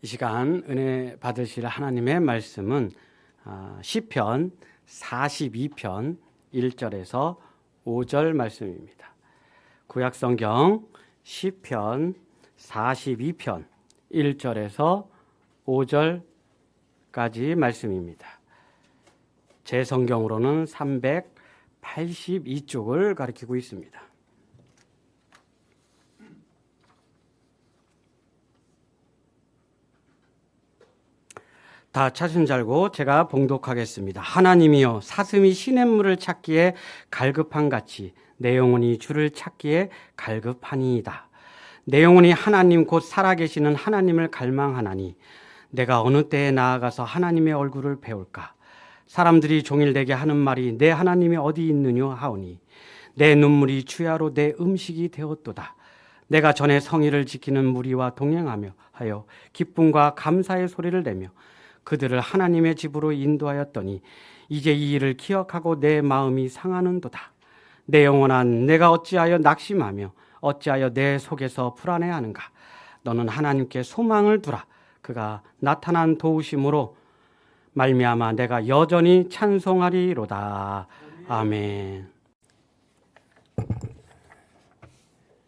이 시간 은혜 받으실 하나님의 말씀은 시편 42편 1절에서 5절 말씀입니다. 구약성경 시편 42편 1절에서 5절까지 말씀입니다. 제 성경으로는 382쪽을 가리키고 있습니다. 다 찾은 줄 알고 제가 봉독하겠습니다. 하나님이여, 사슴이 시냇물을 찾기에 갈급한 같이 내 영혼이 주를 찾기에 갈급하니이다. 내 영혼이 하나님 곧 살아계시는 하나님을 갈망하나니 내가 어느 때에 나아가서 하나님의 얼굴을 배울까? 사람들이 종일 내게 하는 말이 내 하나님이 어디 있느냐 하오니 내 눈물이 주야로 내 음식이 되었도다. 내가 전에 성의를 지키는 무리와 동행하며 하여 기쁨과 감사의 소리를 내며 그들을 하나님의 집으로 인도하였더니 이제 이 일을 기억하고 내 마음이 상하는도다. 내 영혼아, 내가 어찌하여 낙심하며 어찌하여 내 속에서 불안해하는가? 너는 하나님께 소망을 두라. 그가 나타난 도우심으로 말미암아 내가 여전히 찬송하리로다. 아멘.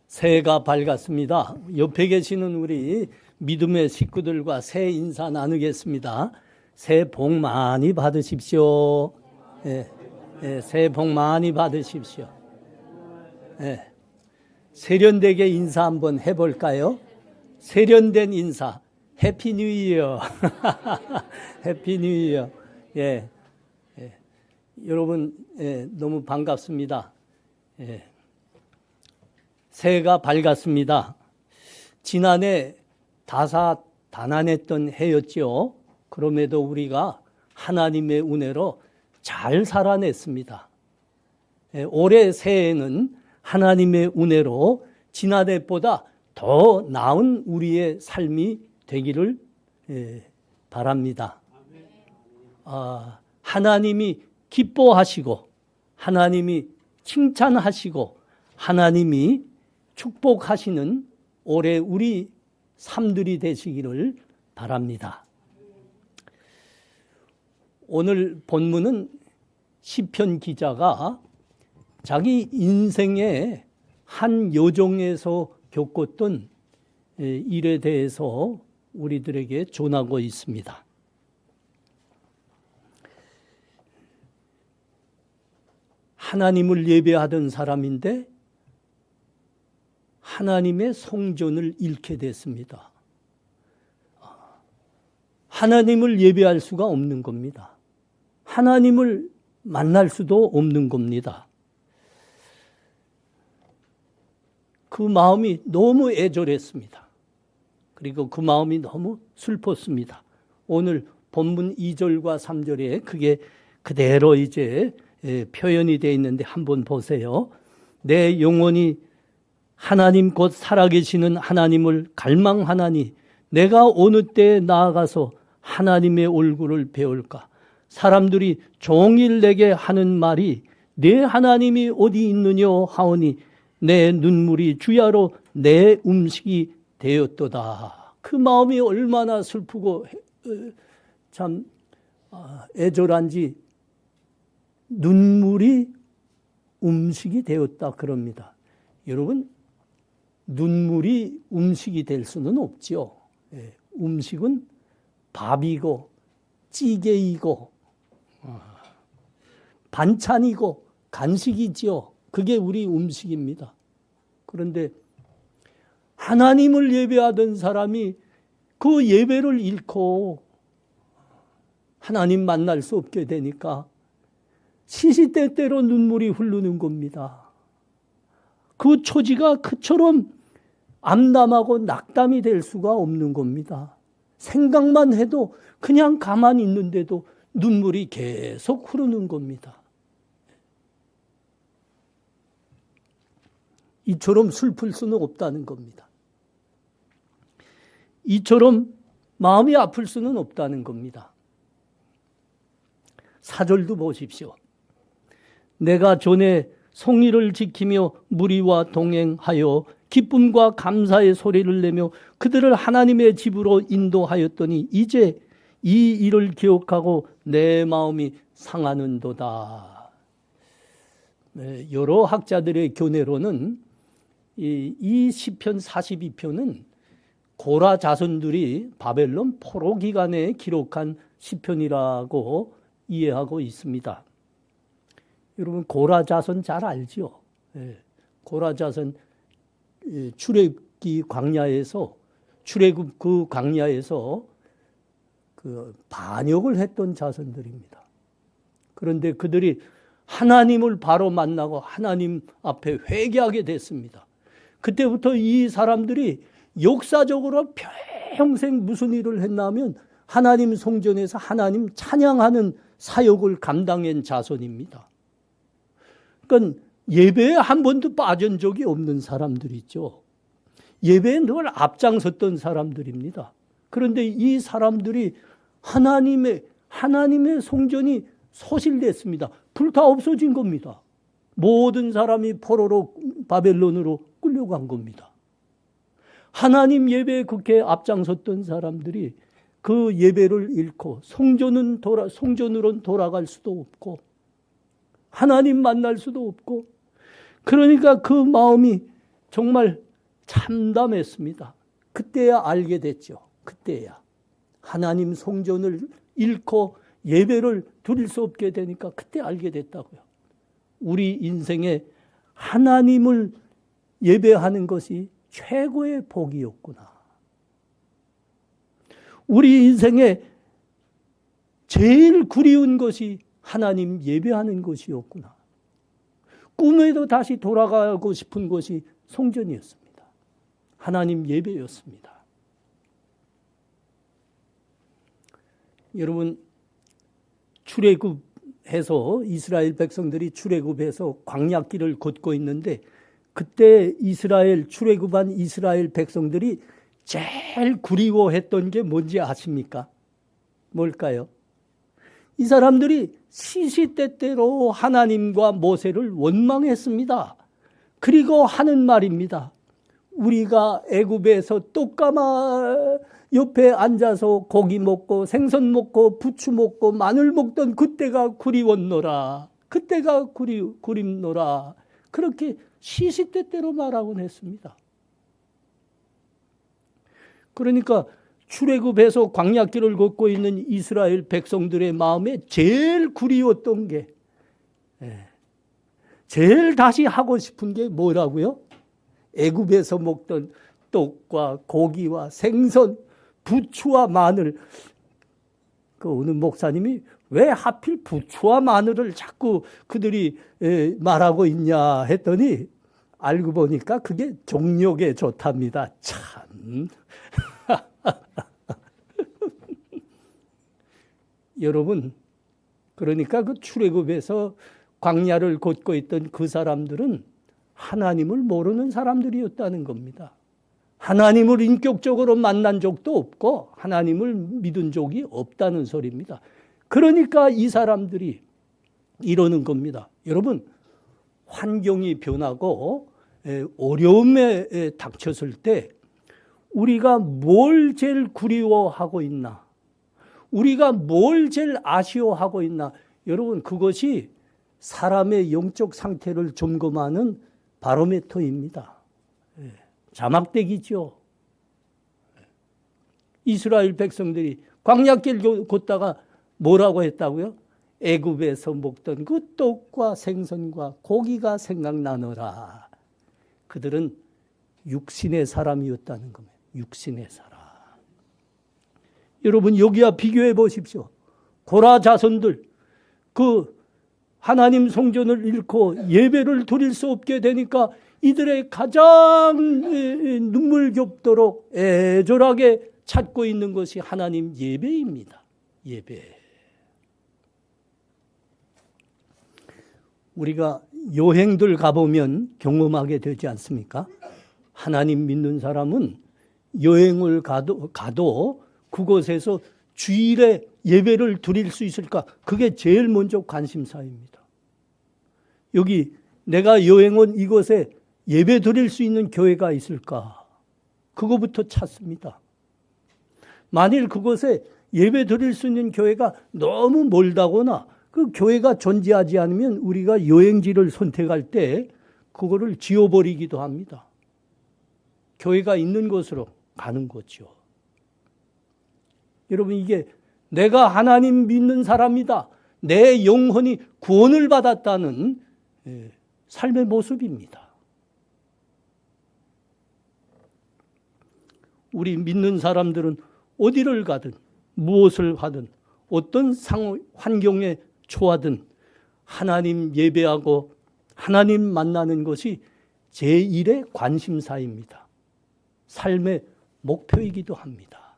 새해가 밝았습니다. 옆에 계시는 우리 믿음의 식구들과 새해 인사 나누겠습니다. 새해 복 많이 받으십시오. 새해 복 많이 받으십시오. 세련되게 인사 한번 해볼까요? 세련된 인사. 해피 뉴 이어. 해피 뉴 이어. 여러분, 너무 반갑습니다. 새해가 밝았습니다. 지난해 다사다난했던 해였죠. 그럼에도 우리가 하나님의 은혜로 잘 살아냈습니다. 올해 새해에는 하나님의 은혜로 지난해보다 더 나은 우리의 삶이 되기를 바랍니다. 하나님이 기뻐하시고 하나님이 칭찬하시고 하나님이 축복하시는 올해 우리 삶들이 되시기를 바랍니다. 오늘 본문은 시편 기자가 자기 인생의 한 여정에서 겪었던 일에 대해서 우리들에게 전하고 있습니다. 하나님을 예배하던 사람인데 하나님의 성전을 잃게 됐습니다. 하나님을 예배할 수가 없는 겁니다. 하나님을 만날 수도 없는 겁니다. 그 마음이 너무 애절했습니다. 그리고 그 마음이 너무 슬펐습니다. 오늘 본문 2절과 3절에 그게 그대로 이제 표현이 되어 있는데 한번 보세요. 내 영혼이 하나님 곧 살아계시는 하나님을 갈망하나니 내가 어느 때에 나아가서 하나님의 얼굴을 배울까? 사람들이 종일 내게 하는 말이 내 하나님이 어디 있느냐 하오니 내 눈물이 주야로 내 음식이 되었도다. 그 마음이 얼마나 슬프고 참 애절한지 눈물이 음식이 되었다 그럽니다. 여러분, 눈물이 음식이 될 수는 없죠. 음식은 밥이고 찌개이고 반찬이고 간식이지요. 그게 우리 음식입니다. 그런데 하나님을 예배하던 사람이 그 예배를 잃고 하나님 만날 수 없게 되니까 시시때때로 눈물이 흐르는 겁니다. 그 처지가 그처럼 암담하고 낙담이 될 수가 없는 겁니다. 생각만 해도 그냥 가만히 있는데도 눈물이 계속 흐르는 겁니다. 이처럼 슬플 수는 없다는 겁니다. 이처럼 마음이 아플 수는 없다는 겁니다. 4절도 보십시오. 내가 전에 성의를 지키며 무리와 동행하여 기쁨과 감사의 소리를 내며 그들을 하나님의 집으로 인도하였더니 이제 이 일을 기억하고 내 마음이 상하는도다. 네, 여러 학자들의 교내로는 이 시편 42편은 고라 자손들이 바벨론 포로 기간에 기록한 시편이라고 이해하고 있습니다. 여러분 고라 자손 잘 알죠? 고라 자손 출애굽기 광야에서 출애굽 그 광야에서 그 반역을 했던 자손들입니다. 그런데 그들이 하나님을 바로 만나고 하나님 앞에 회개하게 됐습니다. 그때부터 이 사람들이 역사적으로 평생 무슨 일을 했냐면 하나님 성전에서 하나님 찬양하는 사역을 감당한 자손입니다. 그러니까 예배에 한 번도 빠진 적이 없는 사람들이죠. 예배에 늘 앞장섰던 사람들입니다. 그런데 이 사람들이 하나님의 성전이 소실됐습니다. 불타 없어진 겁니다. 모든 사람이 포로로 바벨론으로 끌려간 겁니다. 하나님 예배에 그렇게 앞장섰던 사람들이 그 예배를 잃고 성전으로는 돌아갈 수도 없고 하나님 만날 수도 없고 그러니까 그 마음이 정말 참담했습니다. 그때야 알게 됐죠. 그때야 하나님 성전을 잃고 예배를 드릴 수 없게 되니까 그때 알게 됐다고요. 우리 인생에 하나님을 예배하는 것이 최고의 복이었구나. 우리 인생에 제일 그리운 것이 하나님 예배하는 것이었구나. 꿈에도 다시 돌아가고 싶은 것이 성전이었습니다. 하나님 예배였습니다. 여러분 출애굽해서 이스라엘 백성들이 출애굽해서 광야길을 걷고 있는데 그때 출애굽한 이스라엘 백성들이 제일 그리워했던 게 뭔지 아십니까? 뭘까요? 이 사람들이 시시때때로 하나님과 모세를 원망했습니다. 그리고 하는 말입니다. 우리가 애굽에서 똑가마 옆에 앉아서 고기 먹고 생선 먹고 부추 먹고 마늘 먹던 그때가 그리웠노라. 그때가 그립노라. 그렇게 시시때때로 말하곤 했습니다. 그러니까 출애굽해서 광야길을 걷고 있는 이스라엘 백성들의 마음에 제일 그리웠던 게 제일 다시 하고 싶은 게 뭐라고요? 애굽에서 먹던 떡과 고기와 생선, 부추와 마늘. 그 어느 목사님이 왜 하필 부추와 마늘을 자꾸 그들이 말하고 있냐 했더니 알고 보니까 그게 정력에 좋답니다. 참. 여러분, 그러니까 그 출애굽에서 광야를 걷고 있던 그 사람들은 하나님을 모르는 사람들이었다는 겁니다. 하나님을 인격적으로 만난 적도 없고 하나님을 믿은 적이 없다는 소리입니다. 그러니까 이 사람들이 이러는 겁니다. 여러분, 환경이 변하고 어려움에 닥쳤을 때 우리가 뭘 제일 그리워하고 있나? 우리가 뭘 제일 아쉬워하고 있나? 여러분, 그것이 사람의 영적 상태를 점검하는 바로미터입니다. 자막대기죠. 이스라엘 백성들이 광야길 걷다가 뭐라고 했다고요? 애굽에서 먹던 그 떡과 생선과 고기가 생각나노라. 그들은 육신의 사람이었다는 겁니다. 육신의 사람. 여러분, 여기와 비교해 보십시오. 고라 자손들, 그 하나님 성전을 잃고 예배를 드릴 수 없게 되니까 이들의 가장 눈물겹도록 애절하게 찾고 있는 것이 하나님 예배입니다. 예배. 우리가 여행들 가보면 경험하게 되지 않습니까? 하나님 믿는 사람은 여행을 가도 그곳에서 주일에 예배를 드릴 수 있을까? 그게 제일 먼저 관심사입니다. 여기 내가 여행 온 이곳에 예배 드릴 수 있는 교회가 있을까? 그거부터 찾습니다. 만일 그곳에 예배 드릴 수 있는 교회가 너무 멀다거나 그 교회가 존재하지 않으면 우리가 여행지를 선택할 때 그거를 지워버리기도 합니다. 교회가 있는 곳으로 가는 거죠. 여러분, 이게 내가 하나님 믿는 사람이다, 내 영혼이 구원을 받았다는 삶의 모습입니다. 우리 믿는 사람들은 어디를 가든 무엇을 하든 어떤 환경에 처하든 하나님 예배하고 하나님 만나는 것이 제1의 관심사입니다. 삶의 목표이기도 합니다.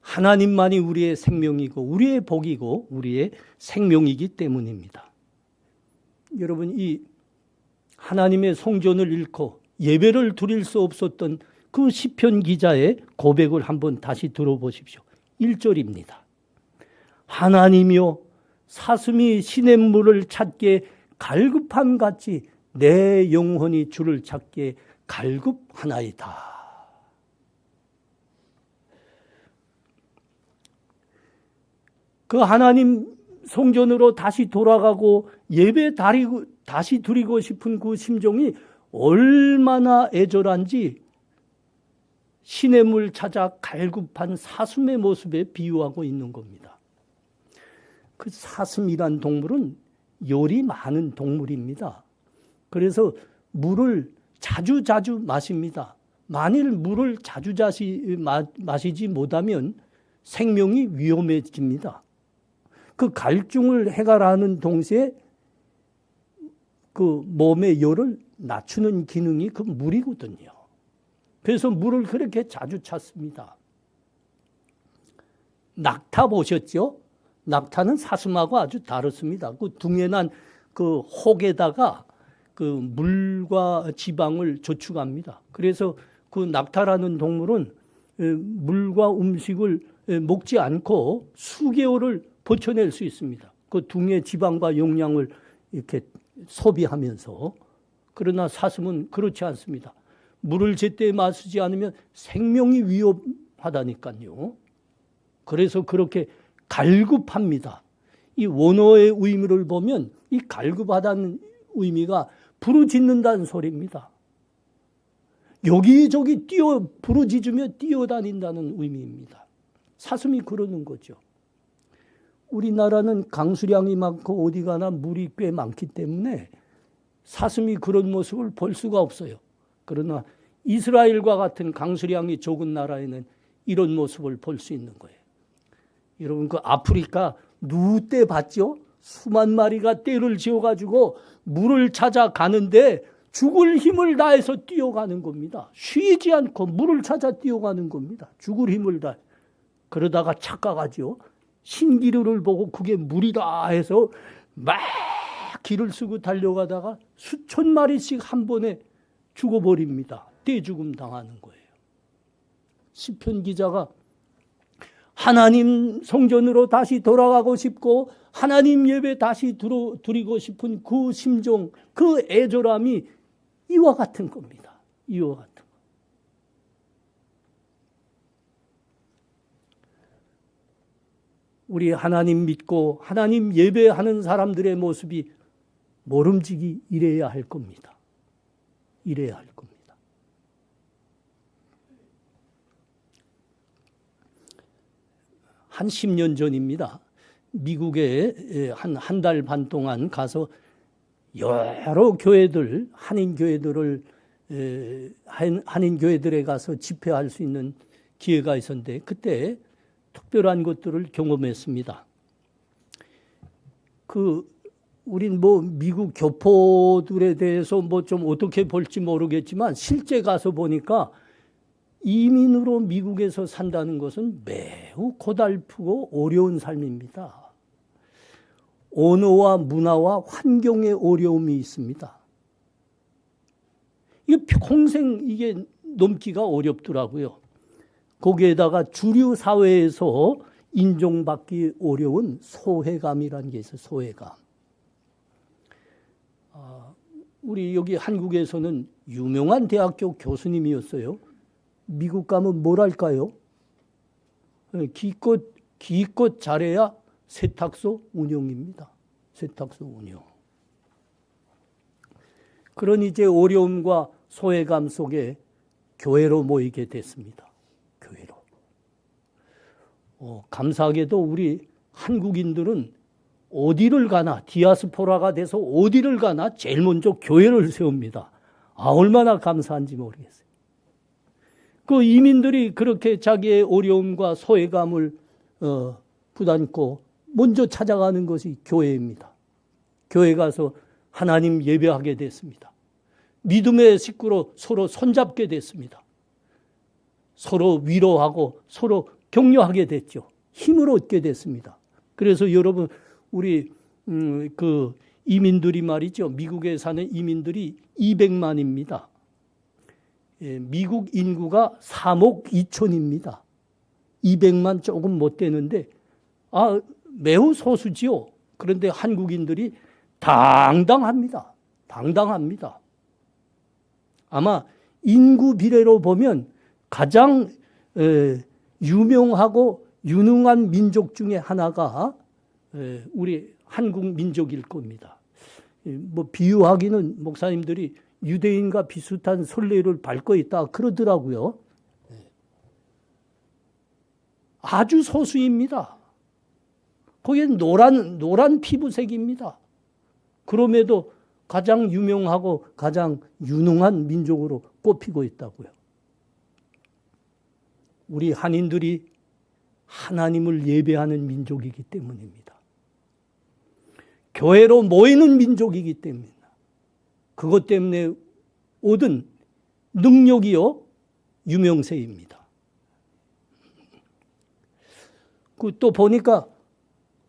하나님만이 우리의 생명이고 우리의 복이고 우리의 생명이기 때문입니다. 여러분, 이 하나님의 성전을 잃고 예배를 드릴 수 없었던 그 시편 기자의 고백을 한번 다시 들어보십시오. 1절입니다. 하나님이여, 사슴이 시냇물을 찾기에 갈급함 같이 내 영혼이 주를 찾기에 갈급하나이다. 그 하나님 성전으로 다시 돌아가고 예배 다시 드리고 싶은 그 심정이 얼마나 애절한지 시냇물 찾아 갈급한 사슴의 모습에 비유하고 있는 겁니다. 그 사슴이란 동물은 열이 많은 동물입니다. 그래서 물을 자주 마십니다. 만일 물을 자주 마시지 못하면 생명이 위험해집니다. 그 갈증을 해결하는 동시에 그 몸의 열을 낮추는 기능이 그 물이거든요. 그래서 물을 그렇게 자주 찾습니다. 낙타 보셨죠? 낙타는 사슴하고 아주 다릅니다. 그 둥연한 그 혹에다가 그 물과 지방을 저축합니다. 그래서 그 낙타라는 동물은 물과 음식을 먹지 않고 수개월을 버텨낼 수 있습니다. 그 둥의 지방과 용량을 이렇게 소비하면서. 그러나 사슴은 그렇지 않습니다. 물을 제때 마시지 않으면 생명이 위험하다니까요. 그래서 그렇게 갈급합니다. 이 원어의 의미를 보면 이 갈급하다는 의미가 부르짖는다는 소리입니다. 여기저기 부르짖으며 뛰어다닌다는 의미입니다. 사슴이 그러는 거죠. 우리나라는 강수량이 많고 어디 가나 물이 꽤 많기 때문에 사슴이 그런 모습을 볼 수가 없어요. 그러나 이스라엘과 같은 강수량이 적은 나라에는 이런 모습을 볼 수 있는 거예요. 여러분, 그 아프리카 누때 봤죠? 수만 마리가 떼를 지어가지고 물을 찾아가는데 죽을 힘을 다해서 뛰어가는 겁니다. 쉬지 않고 물을 찾아 뛰어가는 겁니다. 죽을 힘을 다해. 그러다가 착각하죠. 신기루를 보고 그게 물이다 해서 막 길을 쓰고 달려가다가 수천 마리씩 한 번에 죽어버립니다. 떼죽음 당하는 거예요. 시편 기자가 하나님 성전으로 다시 돌아가고 싶고 하나님 예배 다시 드리고 싶은 그 심정, 그 애절함이 이와 같은 겁니다. 이와 같은 거. 우리 하나님 믿고 하나님 예배하는 사람들의 모습이 모름지기 이래야 할 겁니다. 이래야 할 겁니다. 한 10년 전입니다. 미국에 한 달 반 동안 가서 여러 교회들, 한인 교회들에 가서 집회할 수 있는 기회가 있었는데 그때 특별한 것들을 경험했습니다. 우린 미국 교포들에 대해서 좀 어떻게 볼지 모르겠지만 실제 가서 보니까 이민으로 미국에서 산다는 것은 매우 고달프고 어려운 삶입니다. 언어와 문화와 환경의 어려움이 있습니다. 이게 평생 넘기가 어렵더라고요. 거기에다가 주류 사회에서 인정받기 어려운 소외감이라는 게 있어요. 소외감. 우리 여기 한국에서는 유명한 대학교 교수님이었어요. 미국 가면 뭘 할까요? 기껏 잘해야 세탁소 운영입니다. 세탁소 운영. 그런 이제 어려움과 소외감 속에 교회로 모이게 됐습니다. 교회로. 감사하게도 우리 한국인들은 어디를 가나 디아스포라가 돼서 어디를 가나 제일 먼저 교회를 세웁니다. 얼마나 감사한지 모르겠어요. 그 이민들이 그렇게 자기의 어려움과 소외감을 부담고 먼저 찾아가는 것이 교회입니다. 교회 가서 하나님 예배하게 됐습니다. 믿음의 식구로 서로 손잡게 됐습니다. 서로 위로하고 서로 격려하게 됐죠. 힘을 얻게 됐습니다. 그래서 여러분 우리 그 이민들이 말이죠. 미국에 사는 이민들이 200만입니다. 미국 인구가 3억 2천입니다. 200만 조금 못 되는데 매우 소수지요. 그런데 한국인들이 당당합니다. 당당합니다. 아마 인구 비례로 보면 가장 유명하고 유능한 민족 중에 하나가 우리 한국 민족일 겁니다. 뭐 비유하기는 목사님들이 유대인과 비슷한 선례를 밟고 있다 그러더라고요. 아주 소수입니다. 거기는 노란 피부색입니다. 그럼에도 가장 유명하고 가장 유능한 민족으로 꼽히고 있다고요. 우리 한인들이 하나님을 예배하는 민족이기 때문입니다. 교회로 모이는 민족이기 때문입니다. 그것 때문에 얻은 능력이요 유명세입니다. 또 보니까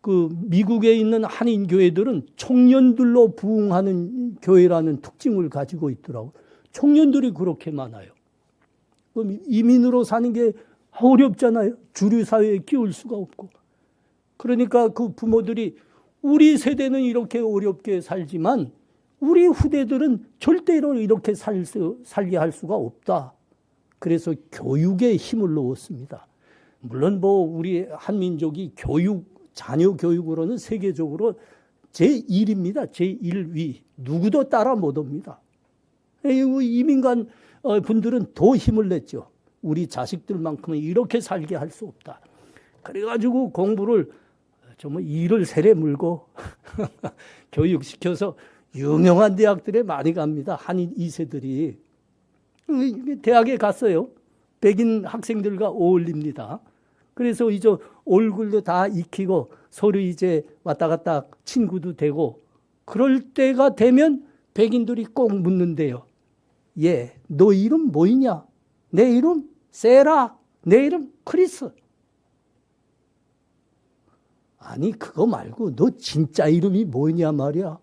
그 미국에 있는 한인 교회들은 청년들로 부흥하는 교회라는 특징을 가지고 있더라고요. 청년들이 그렇게 많아요. 그럼 이민으로 사는 게 어렵잖아요. 주류 사회에 끼울 수가 없고. 그러니까 그 부모들이 우리 세대는 이렇게 어렵게 살지만 우리 후대들은 절대로 이렇게 살게 할 수가 없다. 그래서 교육에 힘을 넣었습니다. 물론 뭐 우리 한민족이 자녀 교육으로는 세계적으로 제1입니다. 제1위. 누구도 따라 못 옵니다. 이민간 분들은 더 힘을 냈죠. 우리 자식들만큼은 이렇게 살게 할 수 없다. 그래가지고 공부를 정말 이를 세례 물고 교육시켜서 유명한 대학들에 많이 갑니다. 한인 2세들이. 대학에 갔어요. 백인 학생들과 어울립니다. 그래서 이제 얼굴도 다 익히고 서로 이제 왔다 갔다 친구도 되고 그럴 때가 되면 백인들이 꼭 묻는데요. 너 이름 뭐이냐? 내 이름 세라. 내 이름 크리스. 아니 그거 말고 너 진짜 이름이 뭐냐 말이야.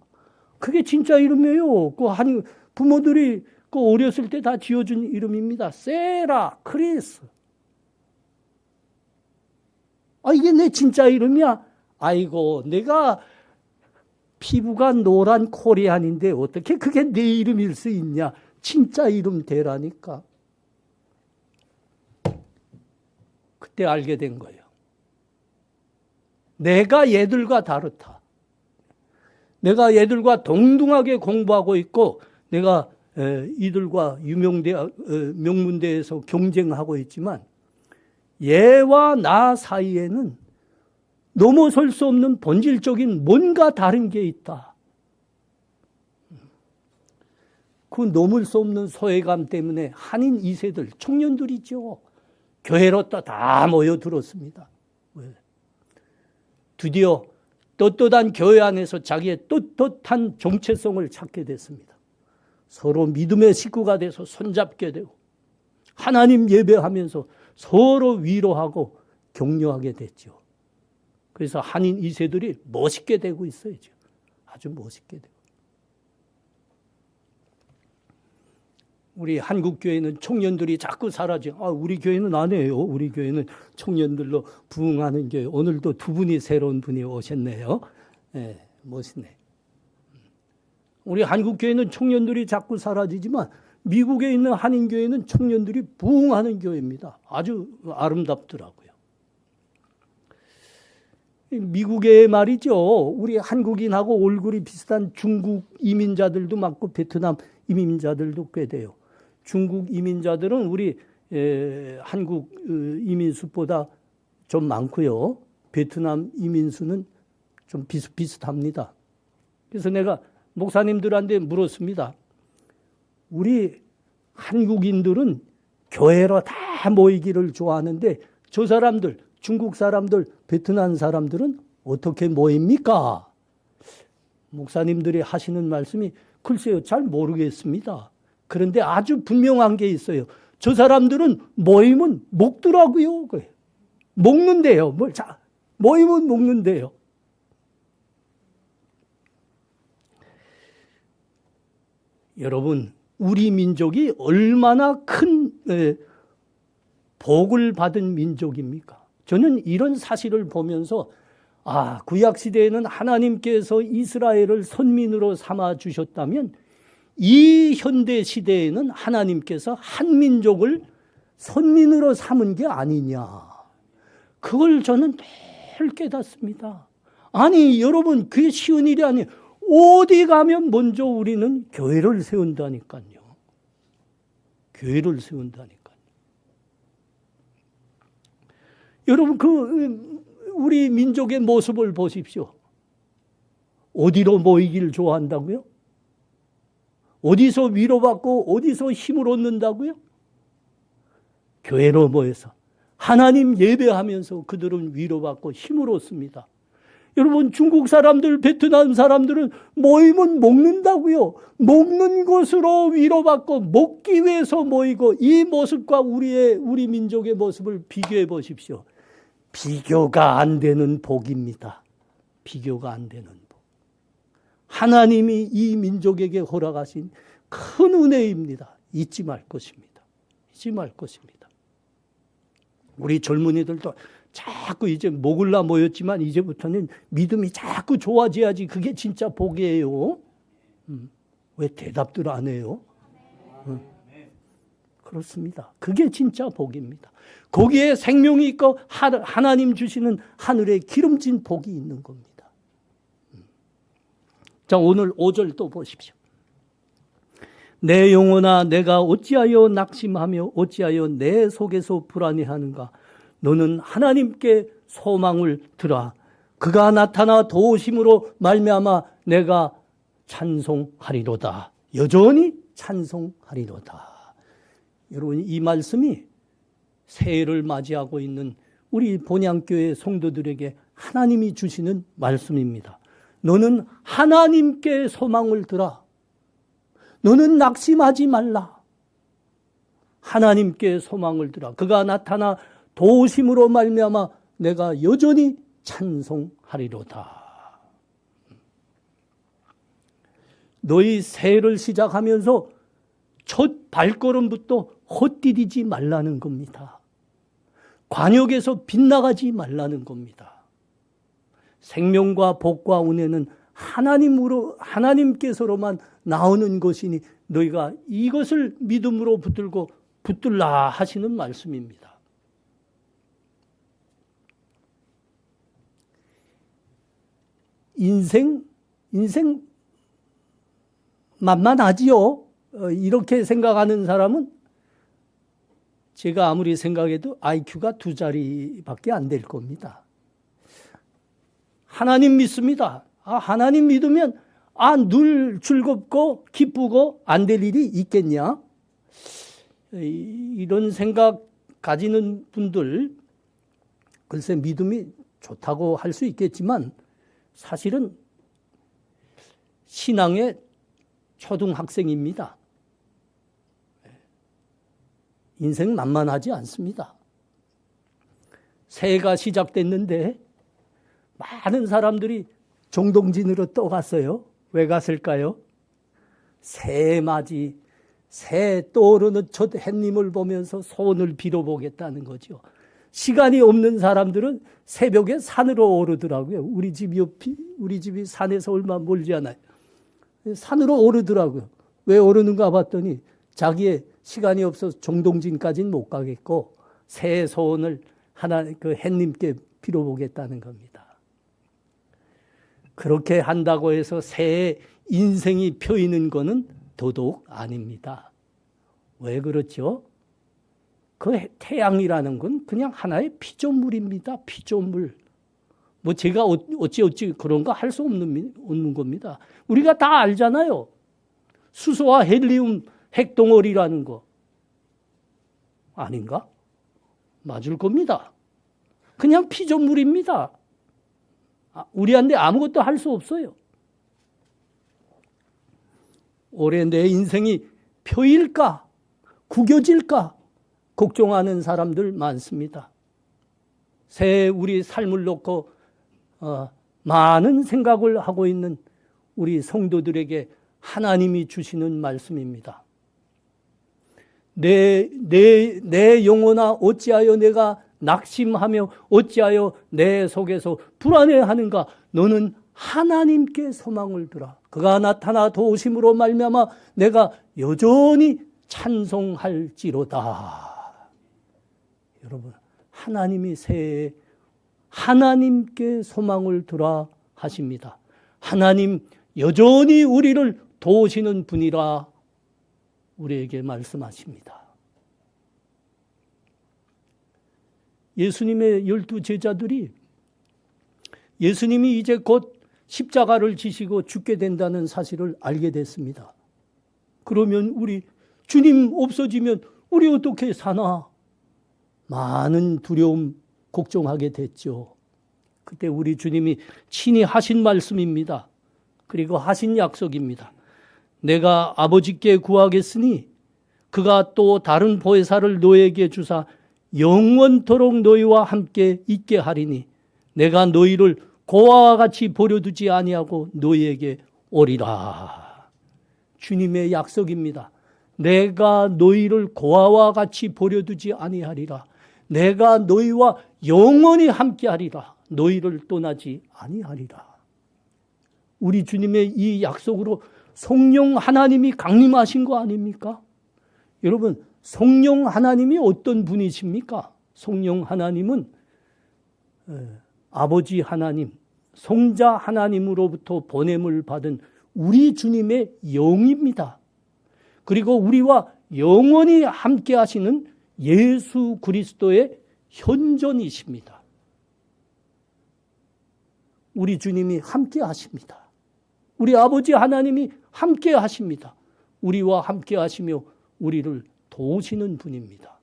그게 진짜 이름이에요. 그 한 부모들이 그 어렸을 때 다 지어준 이름입니다. 세라, 크리스. 이게 내 진짜 이름이야? 아이고, 내가 피부가 노란 코리안인데 어떻게 그게 내 이름일 수 있냐? 진짜 이름 대라니까. 그때 알게 된 거예요. 내가 얘들과 다르다. 내가 얘들과 동등하게 공부하고 있고 내가 이들과 명문대에서 경쟁하고 있지만 얘와 나 사이에는 넘어설 수 없는 본질적인 뭔가 다른 게 있다. 그 넘을 수 없는 소외감 때문에 한인 2세들, 청년들이죠. 교회로 또 다 모여들었습니다. 드디어 떳떳한 교회 안에서 자기의 떳떳한 정체성을 찾게 됐습니다. 서로 믿음의 식구가 돼서 손잡게 되고 하나님 예배하면서 서로 위로하고 격려하게 됐죠. 그래서 한인 2세들이 멋있게 되고 있어요. 아주 멋있게 되고. 우리 한국 교회는 청년들이 자꾸 사라져. 우리 교회는 안 해요. 우리 교회는 청년들로 부흥하는 교회. 오늘도 두 분이 새로운 분이 오셨네요. 네, 멋있네. 우리 한국 교회는 청년들이 자꾸 사라지지만 미국에 있는 한인 교회는 청년들이 부흥하는 교회입니다. 아주 아름답더라고요. 미국에 말이죠. 우리 한국인하고 얼굴이 비슷한 중국 이민자들도 많고 베트남 이민자들도 꽤 돼요. 중국 이민자들은 우리 한국 이민수보다 좀 많고요. 베트남 이민수는 좀 비슷비슷합니다. 그래서 내가 목사님들한테 물었습니다. 우리 한국인들은 교회로 다 모이기를 좋아하는데 저 사람들, 중국 사람들, 베트남 사람들은 어떻게 모입니까? 목사님들이 하시는 말씀이 글쎄요, 잘 모르겠습니다. 그런데 아주 분명한 게 있어요. 저 사람들은 모이면 먹더라고요. 먹는데요. 모이면 먹는데요. 여러분, 우리 민족이 얼마나 큰 복을 받은 민족입니까? 저는 이런 사실을 보면서 구약 시대에는 하나님께서 이스라엘을 선민으로 삼아 주셨다면 이 현대 시대에는 하나님께서 한 민족을 선민으로 삼은 게 아니냐. 그걸 저는 늘 깨닫습니다. 아니 여러분, 그게 쉬운 일이 아니에요. 어디 가면 먼저 우리는 교회를 세운다니까요. 교회를 세운다니까요. 여러분, 우리 민족의 모습을 보십시오. 어디로 모이기를 좋아한다고요? 어디서 위로받고 어디서 힘을 얻는다고요? 교회로 모여서 하나님 예배하면서 그들은 위로받고 힘을 얻습니다. 여러분, 중국 사람들, 베트남 사람들은 모이면 먹는다고요. 먹는 것으로 위로받고 먹기 위해서 모이고, 이 모습과 우리 민족의 모습을 비교해 보십시오. 비교가 안 되는 복입니다. 비교가 안 되는 복. 하나님이 이 민족에게 허락하신 큰 은혜입니다. 잊지 말 것입니다. 잊지 말 것입니다. 우리 젊은이들도 자꾸 이제 먹을라 모였지만 이제부터는 믿음이 자꾸 좋아져야지 그게 진짜 복이에요. 왜 대답들 안 해요? 그렇습니다. 그게 진짜 복입니다. 거기에 생명이 있고 하나님 주시는 하늘에 기름진 복이 있는 겁니다. 자, 오늘 5절 또 보십시오. 내 영혼아, 내가 어찌하여 낙심하며 어찌하여 내 속에서 불안해하는가? 너는 하나님께 소망을 들어. 그가 나타나 도우심으로 말미암아 내가 찬송하리로다. 여전히 찬송하리로다. 여러분, 이 말씀이 새해를 맞이하고 있는 우리 본향교회 성도들에게 하나님이 주시는 말씀입니다. 너는 하나님께 소망을 들어. 너는 낙심하지 말라. 하나님께 소망을 들어. 그가 나타나 도우심으로 말미암아 내가 여전히 찬송하리로다. 너희 새해를 시작하면서 첫 발걸음부터 헛디디지 말라는 겁니다. 관역에서 빗나가지 말라는 겁니다. 생명과 복과 은혜는 하나님께서로만 나오는 것이니 너희가 이것을 믿음으로 붙들라 하시는 말씀입니다. 인생 만만하지요. 이렇게 생각하는 사람은 제가 아무리 생각해도 IQ가 2자리밖에 안 될 겁니다. 하나님 믿습니다. 하나님 믿으면 늘 즐겁고 기쁘고 안 될 일이 있겠냐? 이런 생각 가지는 분들, 글쎄 믿음이 좋다고 할 수 있겠지만 사실은 신앙의 초등학생입니다. 인생 만만하지 않습니다. 새해가 시작됐는데 많은 사람들이 정동진으로 떠갔어요. 왜 갔을까요? 새해 맞이 새 떠오르는 첫 햇님을 보면서 소원을 빌어보겠다는 거죠. 시간이 없는 사람들은 새벽에 산으로 오르더라고요. 우리 집이 산에서 얼마 멀지 않아요. 산으로 오르더라고요. 왜 오르는가 봤더니 자기의 시간이 없어서 정동진까지는 못 가겠고 새 소원을 그 햇님께 빌어보겠다는 겁니다. 그렇게 한다고 해서 새의 인생이 펴있는 거는 도둑 아닙니다. 왜 그렇죠? 그 태양이라는 건 그냥 하나의 피조물입니다. 피조물. 뭐 제가 어찌 그런 거 할 수 없는 겁니다. 우리가 다 알잖아요. 수소와 헬리움 핵덩어리라는 거. 아닌가? 맞을 겁니다. 그냥 피조물입니다. 우리한테 아무것도 할 수 없어요. 올해 내 인생이 펴일까? 구겨질까? 걱정하는 사람들 많습니다. 새해 우리 삶을 놓고 많은 생각을 하고 있는 우리 성도들에게 하나님이 주시는 말씀입니다. 내 영혼아 어찌하여 내가 낙심하며 어찌하여 내 속에서 불안해하는가? 너는 하나님께 소망을 두라. 그가 나타나 도우심으로 말미암아 내가 여전히 찬송할지로다. 여러분, 하나님이 새해에 하나님께 소망을 두라 하십니다. 하나님 여전히 우리를 도우시는 분이라 우리에게 말씀하십니다. 예수님의 12 제자들이 예수님이 이제 곧 십자가를 지시고 죽게 된다는 사실을 알게 됐습니다. 그러면 우리 주님 없어지면 우리 어떻게 사나? 많은 두려움, 걱정하게 됐죠. 그때 우리 주님이 친히 하신 말씀입니다. 그리고 하신 약속입니다. 내가 아버지께 구하겠으니 그가 또 다른 보혜사를 너에게 주사 영원토록 너희와 함께 있게 하리니 내가 너희를 고아와 같이 버려두지 아니하고 너희에게 오리라. 주님의 약속입니다. 내가 너희를 고아와 같이 버려두지 아니하리라. 내가 너희와 영원히 함께하리라. 너희를 떠나지 아니하리라. 우리 주님의 이 약속으로 성령 하나님이 강림하신 거 아닙니까? 여러분, 성령 하나님이 어떤 분이십니까? 성령 하나님은 아버지 하나님, 성자 하나님으로부터 보냄을 받은 우리 주님의 영입니다. 그리고 우리와 영원히 함께 하시는 예수 그리스도의 현존이십니다. 우리 주님이 함께 하십니다. 우리 아버지 하나님이 함께 하십니다. 우리와 함께 하시며 우리를 도우시는 분입니다.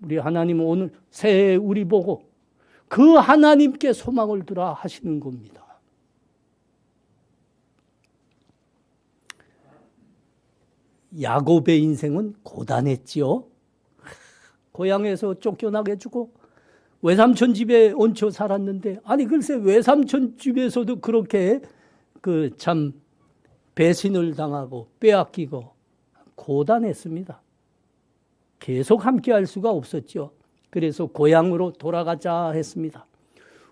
우리 하나님은 오늘 새해 우리 보고 그 하나님께 소망을 두라 하시는 겁니다. 야곱의 인생은 고단했지요. 고향에서 쫓겨나게 주고 외삼촌 집에 얹혀 살았는데, 아니 글쎄 외삼촌 집에서도 그렇게 참 배신을 당하고 빼앗기고 고단했습니다. 계속 함께 할 수가 없었죠. 그래서 고향으로 돌아가자 했습니다.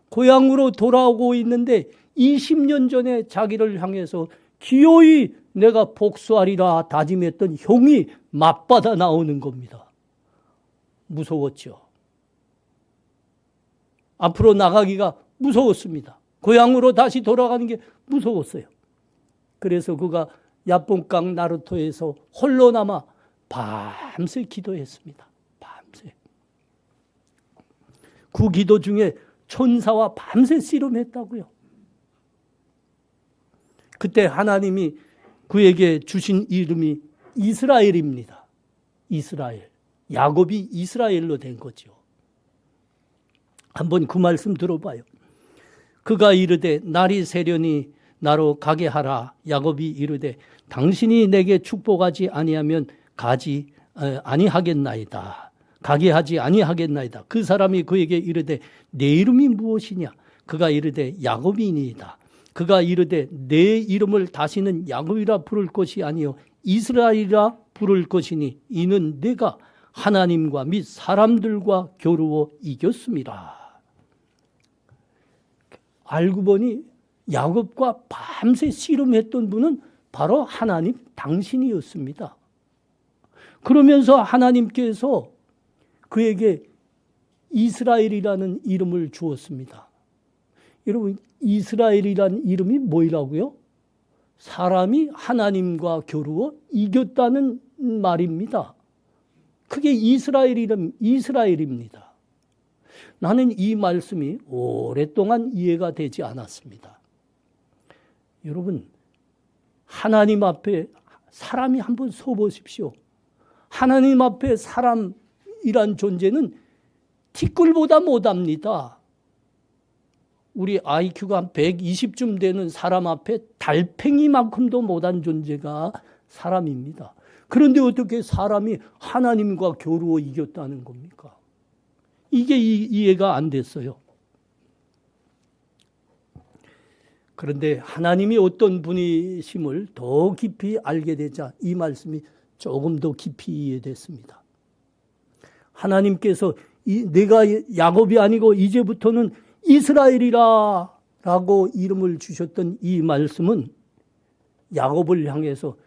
고향으로 돌아오고 있는데 20년 전에 자기를 향해서 기어이 내가 복수하리라 다짐했던 형이 맞받아 나오는 겁니다. 무서웠죠. 앞으로 나가기가 무서웠습니다. 고향으로 다시 돌아가는 게 무서웠어요. 그래서 그가 야뽕강 나루터에서 홀로 남아 밤새 기도했습니다. 밤새. 그 기도 중에 천사와 밤새 씨름했다고요. 그때 하나님이 그에게 주신 이름이 이스라엘입니다. 이스라엘. 야곱이 이스라엘로 된 거죠. 한번 그 말씀 들어봐요. 그가 이르되 날이 새려니 나로 가게 하라. 야곱이 이르되 당신이 내게 축복하지 아니하면 가지 아니하겠나이다. 가게 하지 아니하겠나이다. 그 사람이 그에게 이르되 내 이름이 무엇이냐? 그가 이르되 야곱이니이다. 그가 이르되 내 이름을 다시는 야곱이라 부를 것이 아니요 이스라엘이라 부를 것이니 이는 내가 하나님과 및 사람들과 겨루어 이겼습니다. 알고 보니 야곱과 밤새 씨름했던 분은 바로 하나님 당신이었습니다. 그러면서 하나님께서 그에게 이스라엘이라는 이름을 주었습니다. 여러분, 이스라엘이라는 이름이 뭐라고요? 사람이 하나님과 겨루어 이겼다는 말입니다. 그게 이스라엘입니다. 나는 이 말씀이 오랫동안 이해가 되지 않았습니다. 여러분, 하나님 앞에 사람이 한번 서보십시오. 하나님 앞에 사람이란 존재는 티끌보다 못합니다. 우리 IQ가 한 120쯤 되는 사람 앞에 달팽이만큼도 못한 존재가 사람입니다. 그런데 어떻게 사람이 하나님과 겨루어 이겼다는 겁니까? 이게 이해가 안 됐어요. 그런데 하나님이 어떤 분이심을 더 깊이 알게 되자 이 말씀이 조금 더 깊이 이해됐습니다. 하나님께서 내가 야곱이 아니고 이제부터는 이스라엘이라 라고 이름을 주셨던 이 말씀은 야곱을 향해서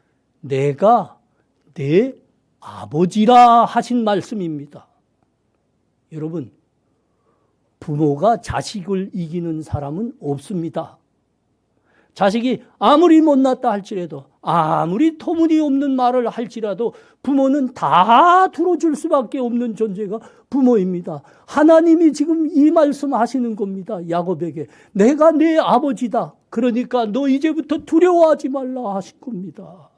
내가 내 아버지라 하신 말씀입니다. 여러분, 부모가 자식을 이기는 사람은 없습니다. 자식이 아무리 못났다 할지라도, 아무리 터무니없는 말을 할지라도 부모는 다 들어줄 수밖에 없는 존재가 부모입니다. 하나님이 지금 이 말씀 하시는 겁니다. 야곱에게. 내가 내 아버지다. 그러니까 너 이제부터 두려워하지 말라 하실 겁니다.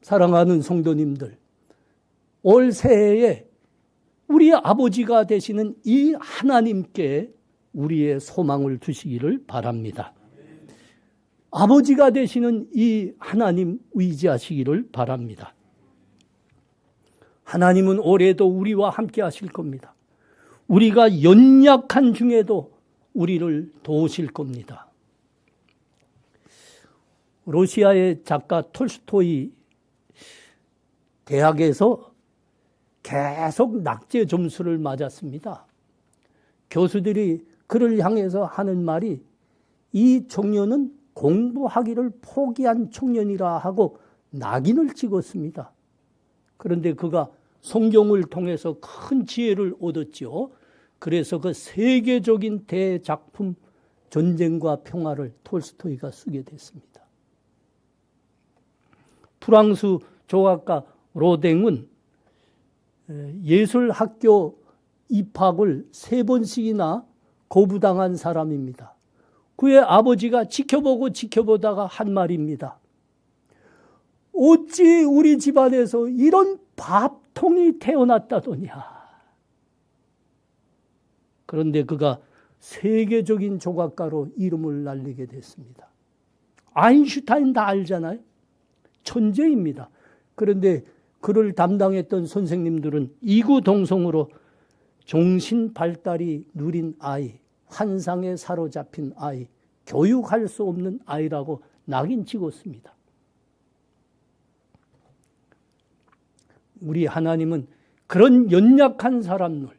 사랑하는 성도님들, 올 새해에 우리 아버지가 되시는 이 하나님께 우리의 소망을 두시기를 바랍니다. 아버지가 되시는 이 하나님 의지하시기를 바랍니다. 하나님은 올해도 우리와 함께 하실 겁니다. 우리가 연약한 중에도 우리를 도우실 겁니다. 러시아의 작가 톨스토이 대학에서 계속 낙제 점수를 맞았습니다. 교수들이 그를 향해서 하는 말이 이 청년은 공부하기를 포기한 청년이라 하고 낙인을 찍었습니다. 그런데 그가 성경을 통해서 큰 지혜를 얻었죠. 그래서 그 세계적인 대작품 전쟁과 평화를 톨스토이가 쓰게 됐습니다. 프랑스 조각가 로댕은 예술학교 입학을 3번씩이나 거부당한 사람입니다. 그의 아버지가 지켜보다가 한 말입니다. 어찌 우리 집안에서 이런 밥통이 태어났다더냐. 그런데 그가 세계적인 조각가로 이름을 날리게 됐습니다. 아인슈타인 다 알잖아요. 천재입니다. 그런데 그를 담당했던 선생님들은 이구동성으로 정신 발달이 느린 아이, 환상에 사로잡힌 아이, 교육할 수 없는 아이라고 낙인 찍었습니다. 우리 하나님은 그런 연약한 사람을,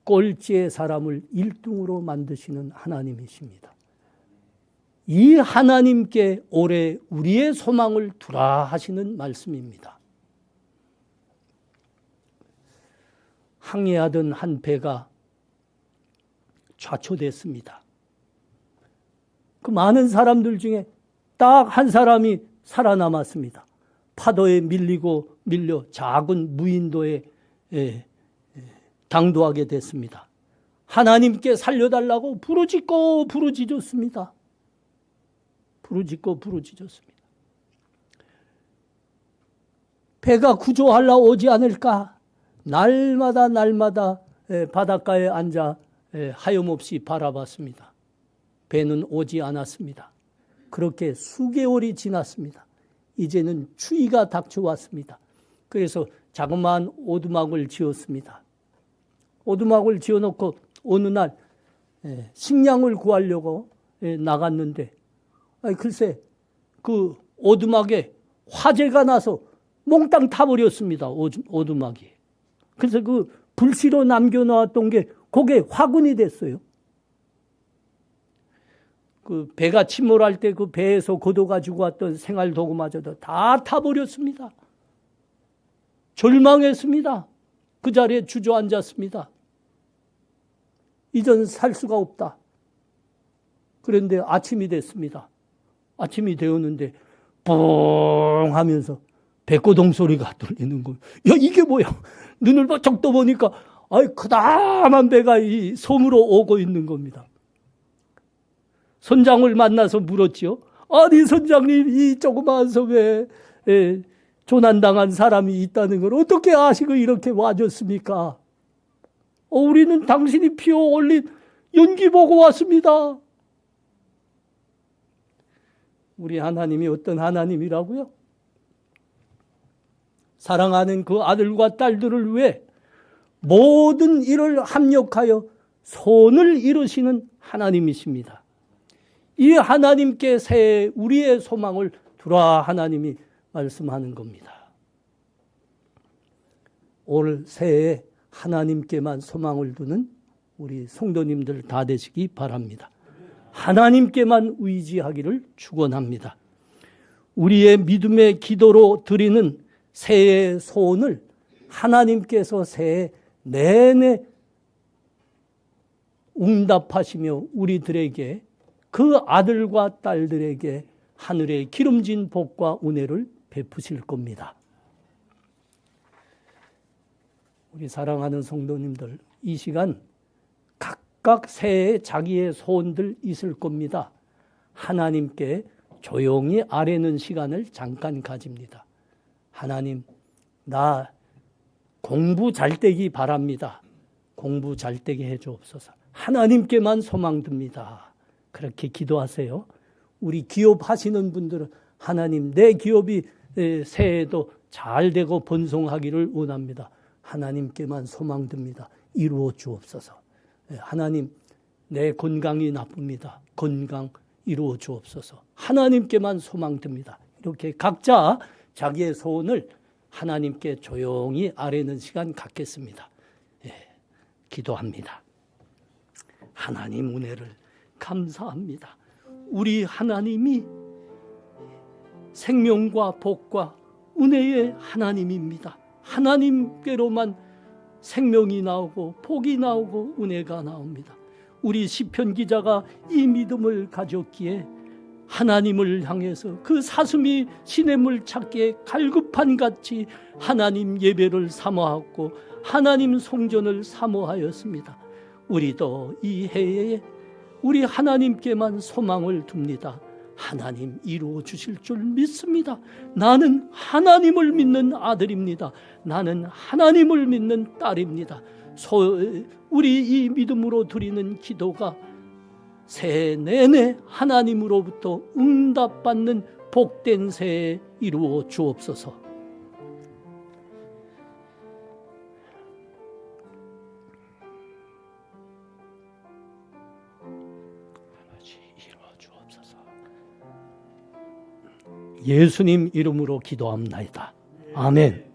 꼴찌의 사람을 1등으로 만드시는 하나님이십니다. 이 하나님께 올해 우리의 소망을 두라 하시는 말씀입니다. 항해하던 한 배가 좌초됐습니다. 그 많은 사람들 중에 딱 한 사람이 살아남았습니다. 파도에 밀려 작은 무인도에 당도하게 됐습니다. 하나님께 살려달라고 부르짖었습니다. 부르짖었습니다. 배가 구조하려 오지 않을까? 날마다 바닷가에 앉아 하염없이 바라봤습니다. 배는 오지 않았습니다. 그렇게 수개월이 지났습니다. 이제는 추위가 닥쳐왔습니다. 그래서 자그마한 오두막을 지었습니다. 오두막을 지어놓고 어느 날 식량을 구하려고 나갔는데 글쎄 그 오두막에 화재가 나서 몽땅 타버렸습니다. 오두막이. 그래서 그 불씨로 남겨놓았던 게 그게 화군이 됐어요. 그 배가 침몰할 때 그 배에서 걷어가지고 왔던 생활도구마저도 다 타버렸습니다. 절망했습니다. 그 자리에 주저앉았습니다. 이젠 살 수가 없다. 그런데 아침이 됐습니다. 아침이 되었는데 뿡 하면서 백고동 소리가 들리는 거예요. 야, 이게 뭐야? 눈을 번쩍 떠보니까 커다란 배가 이 섬으로 오고 있는 겁니다. 선장을 만나서 물었지요. 아니 선장님, 이 조그마한 섬에 조난당한 사람이 있다는 걸 어떻게 아시고 이렇게 와줬습니까? 우리는 당신이 피워 올린 연기 보고 왔습니다. 우리 하나님이 어떤 하나님이라고요? 사랑하는 그 아들과 딸들을 위해 모든 일을 합력하여 손을 이루시는 하나님이십니다. 이 하나님께 새해 우리의 소망을 두라 하나님이 말씀하는 겁니다. 올 새해에 하나님께만 소망을 두는 우리 성도님들 다 되시기 바랍니다. 하나님께만 의지하기를 축원합니다. 우리의 믿음의 기도로 드리는 새해의 소원을 하나님께서 새해 내내 응답하시며 우리들에게 그 아들과 딸들에게 하늘의 기름진 복과 은혜를 베푸실 겁니다. 우리 사랑하는 성도님들, 이 시간 각각 새해 자기의 소원들 있을 겁니다. 하나님께 조용히 아뢰는 시간을 잠깐 가집니다. 하나님, 나 공부 잘 되기 바랍니다. 공부 잘 되게 해주옵소서. 하나님께만 소망 듭니다. 그렇게 기도하세요. 우리 기업 하시는 분들은 하나님, 내 기업이 새해에도 잘 되고 번성하기를 원합니다. 하나님께만 소망 듭니다. 이루어 주옵소서. 하나님, 내 건강이 나쁩니다. 건강 이루어 주옵소서. 하나님께만 소망 듭니다. 이렇게 각자 자기의 소원을 하나님께 조용히 아뢰는 시간 갖겠습니다. 기도합니다. 하나님 은혜를 감사합니다. 우리 하나님이 생명과 복과 은혜의 하나님입니다. 하나님께로만 생명이 나오고 복이 나오고 은혜가 나옵니다. 우리 시편 기자가 이 믿음을 가졌기에 하나님을 향해서 그 사슴이 시냇물 찾기에 갈급한 같이 하나님 예배를 사모하고 하나님 성전을 사모하였습니다. 우리도 이 해에 우리 하나님께만 소망을 둡니다. 하나님 이루어 주실 줄 믿습니다. 나는 하나님을 믿는 아들입니다. 나는 하나님을 믿는 딸입니다. 우리 이 믿음으로 드리는 기도가 새해 내내 하나님으로부터 응답받는 복된 새해 이루어 주옵소서. 예수님 이름으로 기도합나이다. 아멘.